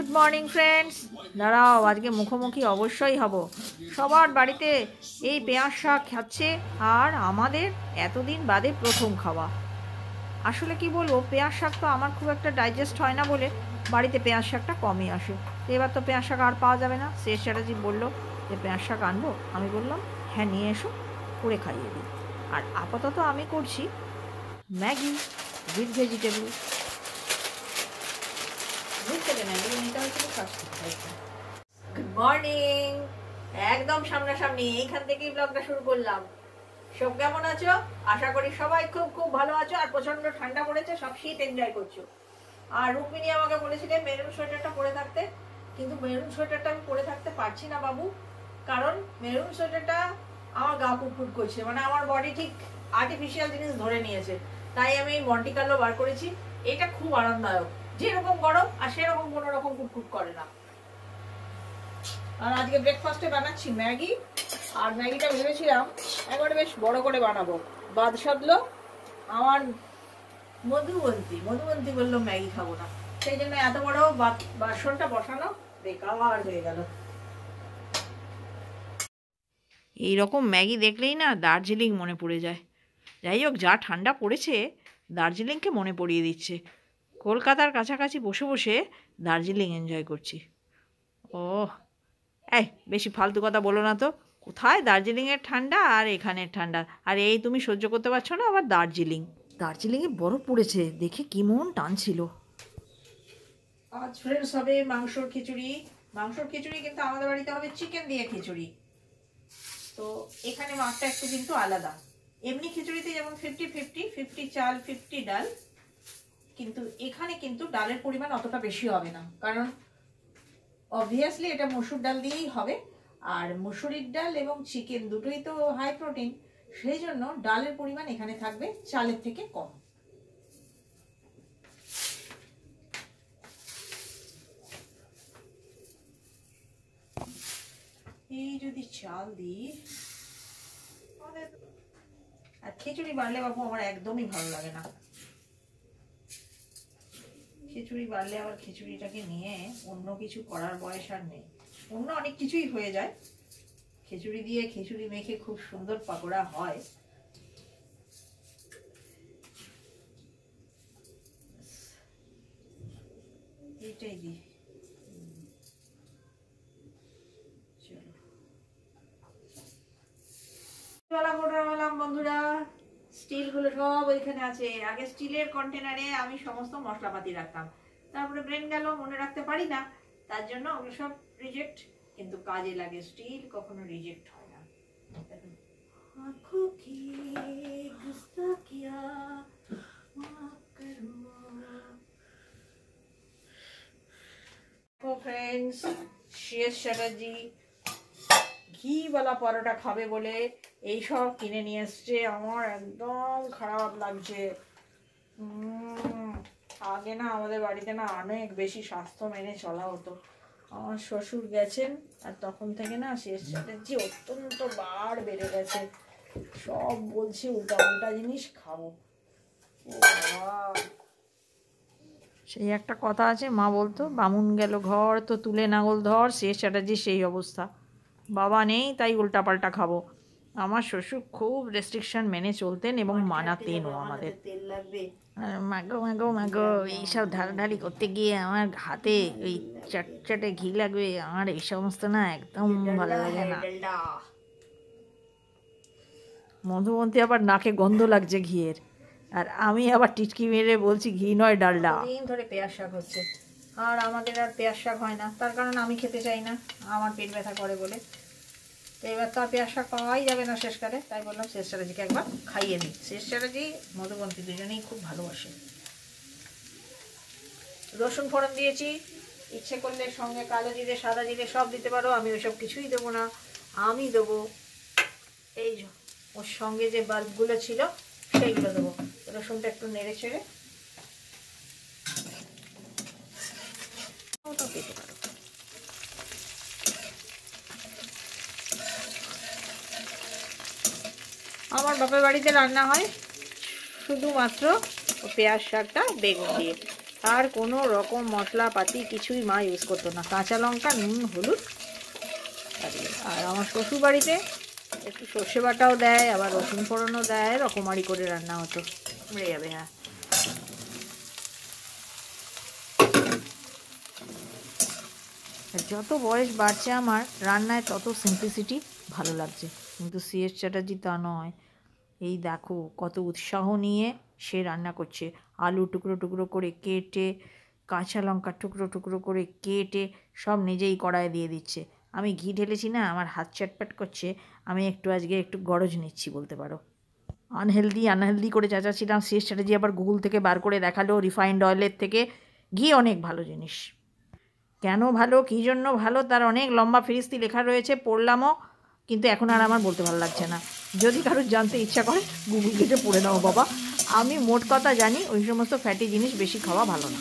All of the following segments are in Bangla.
Good morning friends. দাঁড়াও, আজকে মুখোমুখি অবশ্যই হব। সবার বাড়িতে এই পেঁয়াজ শাক খাচ্ছে, আর আমাদের এতদিন বাদে প্রথম খাওয়া। আসলে কি বলবো, পেঁয়াজ শাক তো আমার খুব একটা ডাইজেস্ট হয় না বলে বাড়িতে পেঁয়াজ শাকটা কমই আসে। তো এবার তো পেঁয়াজ শাক আর পাওয়া যাবে না। শেষ চ্যাটার্জি বললো যে পেঁয়াজ শাক আনবো। আমি বললাম হ্যাঁ নিয়ে এসো, করে খাইয়ে দিই। আর আপাতত আমি করছি Maggi with vegetable. Good morning, একদম সামনাসামনি এইখান থেকেই ব্লগটা শুরু করলাম। সব কেমন আছো? আশা করি সবাই খুব খুব ভালো আছো। আর প্রচন্ড ঠান্ডা পড়েছে, সব শীত এনজয় করছো। আর রুক্মিণী আমাকে বলেছিলেন মেরুন সোয়েটারটা পরে থাকতে, কিন্তু মেরুন সোয়েটারটা আমি পরে থাকতে পারছি না বাবু, কারণ মেরুন সোয়েটারটা আমার গা কুটকুট করছে, মানে আমার বডি ঠিক আর্টিফিশিয়াল জিনিস ধরে নিয়েছে। তাই আমি মন্টি কার্লো বার করেছি। এটা খুব আরামদায়ক, যেরকম গরম আর সেরকম কোনো রকম কুটকুট করে না। আর আজকে ব্রেকফাস্টে বানাচ্ছি ম্যাগি। আর ম্যাগিটা ভেবেছিলাম একবারে বেশ বড় করে বানাবো। বাদ সাধলো আমার মধুবন্তী বললো ম্যাগি খাবো না, সেই জন্য এত বড় বাসনটা বসানো বেকার হয়ে গেল। এইরকম ম্যাগি দেখলেই না দার্জিলিং মনে পড়ে যায়। যাই হোক, যা ঠান্ডা পড়েছে দার্জিলিংকে মনে পড়িয়ে দিচ্ছে। কলকাতার কাছাকাছি বসে বসে দার্জিলিং এনজয় করছি। ওহ, এই বেশি ফালতু কথা বলো না তো। কোথায় দার্জিলিংয়ের ঠান্ডা আর এখানের ঠান্ডা? আর এই তুমি সহ্য করতে পারছো না আবার দার্জিলিংয়ে বরফ পড়েছে, দেখে কি মন টানছিল। আজ ফ্রেন্ডস হবে মাংসর খিচুড়ি। মাংসর খিচুড়ি কিন্তু আমাদের বাড়িতে হবে চিকেন দিয়ে খিচুড়ি। তো এখানে মাছটা একটু কিন্তু আলাদা। এমনি খিচুড়িতে যেমন 50-50, 50 চাল 50 ডাল, কিন্তু এখানে কিন্তু ডালের পরিমাণ অতটা বেশি হবে না, কারণ অবভিয়াসলি এটা মসুর ডাল দিয়েই হবে। আর মসুরির ডাল এবং চিকেন দুটোই তো হাই প্রোটিন, সেই জন্য ডালের পরিমাণ এখানে থাকবে চালের থেকে কম। এই যদি চাল দিই, আর খিচুড়ি বাড়লে বাবু আমার একদমই ভালো লাগে না। খিচুড়ি বাড়লে আবার খিচুড়িটাকে নিয়ে অন্য কিছু করার বয়স আর নেই। অন্য অনেক কিছুই হয়ে যায়, খিচুড়ি দিয়ে খিচুড়ি মেখে খুব সুন্দর পাকোড়া হয়। এইটাই দিই। বন্ধুরা, স্টিলগুলো সব ওইখানে আছে। আগে স্টিলের কন্টেনারে আমি সমস্ত মশলাপাতি রাখতাম, তারপরে ব্রেন গেল, মনে রাখতে পারি না, তার জন্য ওগুলো সব রিজেক্ট। কিন্তু কাজে লাগে, স্টিল কখনো রিজেক্ট হয় না। ফ্রেন্ডস, শেষ চ্যাটার্জি ঘিওয়ালা পরোটা খাবে বলে এইসব কিনে নিয়ে এসছে। আমার একদম খারাপ লাগছে। আগে না আমাদের বাড়িতে না অনেক বেশি স্বাস্থ্য মেনে চলা হতো। আমার শ্বশুর গেছেন, আর তখন থেকে না শেষ চ্যাটার্জি অত্যন্ত বার বেড়ে গেছে। সব বলছে উল্টা উল্টা জিনিস খাবো। সেই একটা কথা আছে, মা বলতো বামুন গেল ঘর তো তুলে নাঙল ধর। শেষ চ্যাটার্জি সেই অবস্থা। বাবা নেই তাই উল্টাপাল্টা খাবো। আমার শ্বশুর খুব রেস্ট্রিকশন মেনে চলতেন এবং মানাতেনও আমাদের। মাগো মাগো মাগো, এইসব ঢালাঢালি করতে গিয়ে আমার হাতে ওই চটচটে ঘি লাগবে, আমার এই সমস্ত না একদম ভালো লাগে না। মধুমন্তী আবার নাকে গন্ধ লাগছে ঘিয়ের, আর আমি আবার টিটকি মেরে বলছি ঘি নয় ডালডা। দিন ধরে পেঁয়াজ শাক হচ্ছে, আর আমাদের আর পেঁয়াজ শাক হয় না, তার কারণ আমি খেতে চাই না, আমার পেট ব্যথা করে বলে। তো এবার তো আর পেঁয়াজ শাক পাওয়াই যাবে না শেষকালে, তাই বললাম শেষ চ্যাটার্জিকে একবার খাইয়ে দিই। শেষ চ্যাটার্জি মধুবন্তী দুজনেই খুব ভালোবাসে। রসুন ফোড়ন দিয়েছি, ইচ্ছে করলে সঙ্গে কালো জিরে সাদা জিরে সব দিতে পারো, আমি ওইসব কিছুই দেবো না। আমি দেবো এই ওর সঙ্গে যে বাল্বগুলো ছিল সেইগুলো দেবো। রসুনটা একটু নেড়ে ছেড়ে ওটা দিতে পারো। আমার বাপের বাড়িতে রান্না হয় শুধুমাত্র পেঁয়াজ শাকটা বেগুন দিয়ে, আর কোনো রকম মশলাপাতি কিছুই মা ইউজ করতো না, কাঁচা লঙ্কা, নুন, হলুদ। আর আমার শ্বশুর বাড়িতে একটু সর্ষে বাটাও দেয়, আবার রসুন ফোড়নও দেয়, রকমারি করে রান্না হতো। মরে যাবে। হ্যাঁ, যত বয়স বাড়ছে আমার রান্নায় তত সিম্পলিসিটি ভালো লাগছে, কিন্তু সিএস চ্যাটার্জি তা নয়। এই দেখো কত উৎসাহ নিয়ে সে রান্না করছে, আলু টুকরো টুকরো করে কেটে, কাঁচা লঙ্কা টুকরো টুকরো করে কেটে সব নিজেই কড়ায় দিয়ে দিচ্ছে। আমি ঘি ঢেলেছি না, আমার হাত চটপট করছে, আমি আজকে একটু গরজ নিচ্ছি বলতে পারো। আনহেলদি করে চেঁচাচ্ছিলাম, সিএস চ্যাটার্জি আবার গুগল থেকে বার করে দেখালো রিফাইন্ড অয়েলের থেকে ঘি অনেক ভালো জিনিস। কেন ভালো, কী জন্য ভালো, তার অনেক লম্বা ফিরিস্তি লেখা রয়েছে, পড়লামও, কিন্তু এখন আর আমার বলতে ভালো লাগছে না। যদি কারোর জানতে ইচ্ছা করে গুগল ঘেটে পড়ে নাও বাবা। আমি মোট কথা জানি ওই সমস্ত ফ্যাটি জিনিস বেশি খাওয়া ভালো না।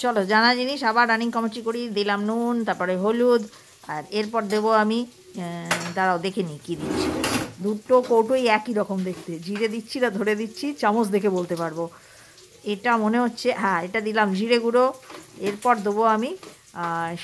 চলো, জানা জিনিস আবার রানিং কমেন্ট্রি করি। দিলাম নুন, তারপরে হলুদ, আর এরপর দেবো আমি, দাঁড়াও দেখে নিই কী দিচ্ছি। দুটো কৌটোই একই রকম দেখতে, জিরে দিচ্ছি না ধরে দিচ্ছি, চামচ দেখে বলতে পারবো। এটা মনে হচ্ছে, হ্যাঁ এটা দিলাম জিরে গুঁড়ো। এরপর দেবো আমি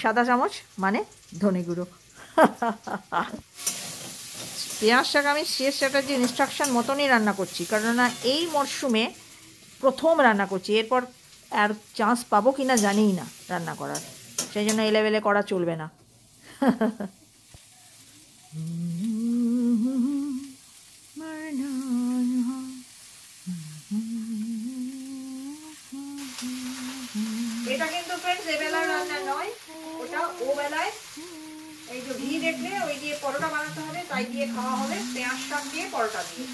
সাদা চামচ মানে ধনে গুঁড়ো। পেঁয়াজ শাক আমি শেষ চ্যাটার্জি ইনস্ট্রাকশন মতনই রান্না করছি, কেননা এই মরশুমে প্রথম রান্না করছি। এরপর আর চান্স পাবো কি না জানিই না রান্না করার, সেই জন্য এলেবেলে করা চলবে না। এটা কিন্তু ফ্রেন্ডস এবেলার রান্না নয়, ওটা ও বেলায় এই যে ঘি দেখলে ওই দিয়ে পরোটা বানাতে হবে, তাই দিয়ে খাওয়া হবে পেঁয়াজ শাক দিয়ে পরোটা দিয়ে।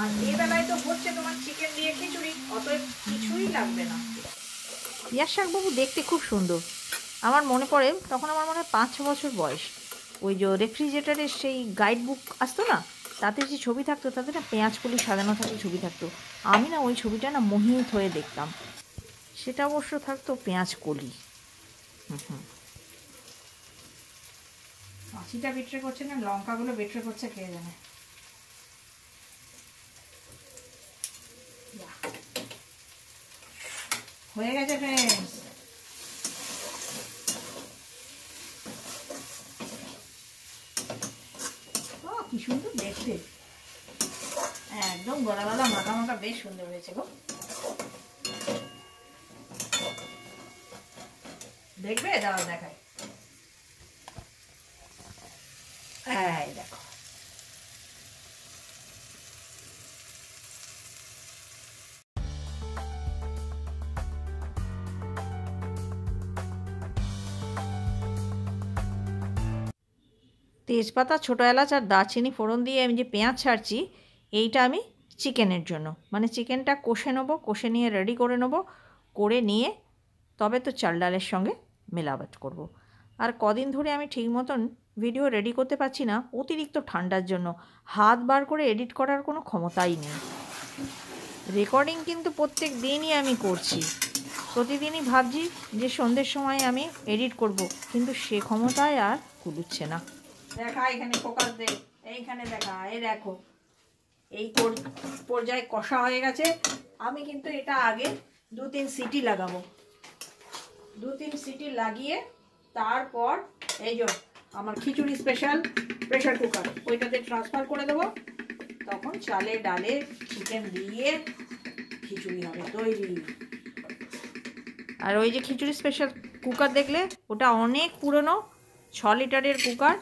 আর এই বেলায় তো হচ্ছে তোমার চিকেন দিয়ে খিচুড়ি, অতএব কিছুই লাগবে না। পেঁয়াজ শাক বাবু দেখতে খুব সুন্দর। আমার মনে পড়ে তখন আমার মনে হয় 5-6 বছর বয়স, ওই যে রেফ্রিজারেটারের সেই গাইড বুক আসতো না, তাতে যে ছবি থাকতো, তাতে না পেঁয়াজ কলি সাজানো থাকে ছবি থাকতো। আমি না ওই ছবিটা না মোহিত হয়ে দেখতাম। সেটা অবশ্য থাকতো পেঁয়াজ কলি। মাছিটা বিট্রে করছে না লঙ্কাগুলো বিট্রে করছে কে জানে। হয়ে গেছে ফ্রেন্ডস। ও কি সুন্দর দেখতে, একদম গলা গলা মাখা মাখা, বেশ সুন্দর হয়েছে গো। দেখবে দাও দেখায়, এই দেখো। তেজপাতা, ছোটো এলাচ আর দারচিনি ফোড়ন দিয়ে আমি যে পেঁয়াজ ছাড়ছি, এইটা আমি চিকেনের জন্য, মানে চিকেনটা কষে নেবো, কষে নিয়ে রেডি করে নেবো, করে নিয়ে তবে তো চাল ডালের সঙ্গে মেলাবাট করব। আর কদিন ধরে আমি ঠিক মতন ভিডিও রেডি করতে পারছি না, অতিরিক্ত ঠান্ডার জন্য হাত বার করে এডিট করার কোনো ক্ষমতাই নেই। রেকর্ডিং কিন্তু প্রত্যেক দিনই আমি করছি, প্রতিদিনই ভাবছি যে সন্ধ্যের সময় আমি এডিট করব, কিন্তু সে ক্ষমতায় আর কুলুচ্ছে না। দেখা এখানে ফোকাস দে, এইখানে দেখা, এই দেখো এই পর্যায়ে কষা হয়ে গেছে। আমি কিন্তু এটা আগে 2-3 সিটি লাগাবো, 2-3 সিটি লাগিয়ে তারপর এই যে আমার খিচুড়ি স্পেশাল প্রেশার কুকার ওইটাতে ট্রান্সফার করে দেবো। তখন চালে ডালে চিকেন দিয়ে খিচুড়ি হবে তৈরি। আর ওই যে খিচুড়ি স্পেশাল কুকার দেখলে, ওটা অনেক পুরনো, 6 লিটারের কুকার।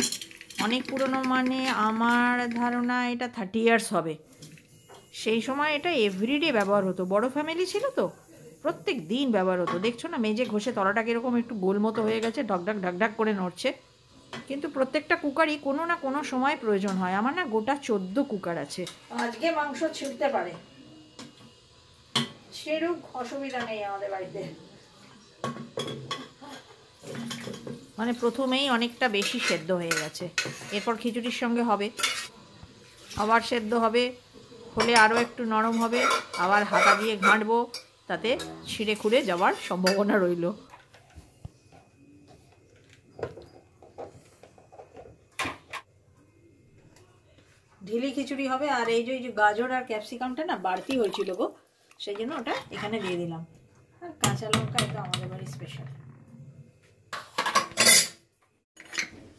অনেক পুরনো মানে আমার ধারণা এটা 30 ইয়ার্স হবে। সেই সময় এটা এভরিডে ব্যবহার হতো, বড় ফ্যামিলি ছিল তো, প্রত্যেক দিন ব্যবহার হতো। দেখছো না মেজে ঘষে তলাটা কীরকম একটু গোল মতো হয়ে গেছে, ঢকঢক ঢকঢক করে নড়ছে। কিন্তু প্রত্যেকটা কুকারই কোনো না কোনো সময় প্রয়োজন হয়। আমার না গোটা 14 কুকার আছে। আজকে মাংস ছিঁড়তে পারে, সেরূপ অসুবিধা নেই আমাদের বাড়িতে। মানে প্রথমেই অনেকটা বেশি সেদ্ধ হয়ে গেছে, এরপর খিচুড়ির সঙ্গে হবে, আবার সেদ্ধ হবে, হলে আরও একটু নরম হবে, আবার হাতা দিয়ে ঘাঁটবো, তাতে ছিঁড়ে খুঁড়ে যাওয়ার সম্ভাবনা রইল। ঢিলি খিচুড়ি হবে। আর এই যে গাজর আর ক্যাপসিকামটা না বাড়তি হয়েছিল গো, সেই জন্য ওটা এখানে দিয়ে দিলাম। আর কাঁচা লঙ্কা, এটা আমাদের বাড়ির স্পেশাল।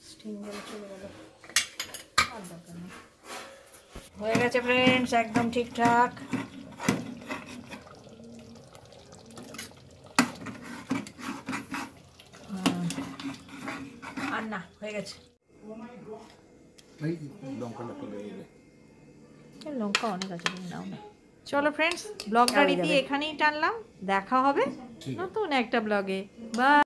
স্টিম করে চলে গেল, আর দরকার নেই। হয়ে গেছে ফ্রেন্ডস, একদম ঠিকঠাক। আর না, হয়ে গেছে। লঙ্কা অনেক আছে, নাও না। চলো ফ্রেন্ডস, ব্লগটা রীতি এখানেই টানলাম। দেখা হবে নতুন একটা ব্লগে। বাই।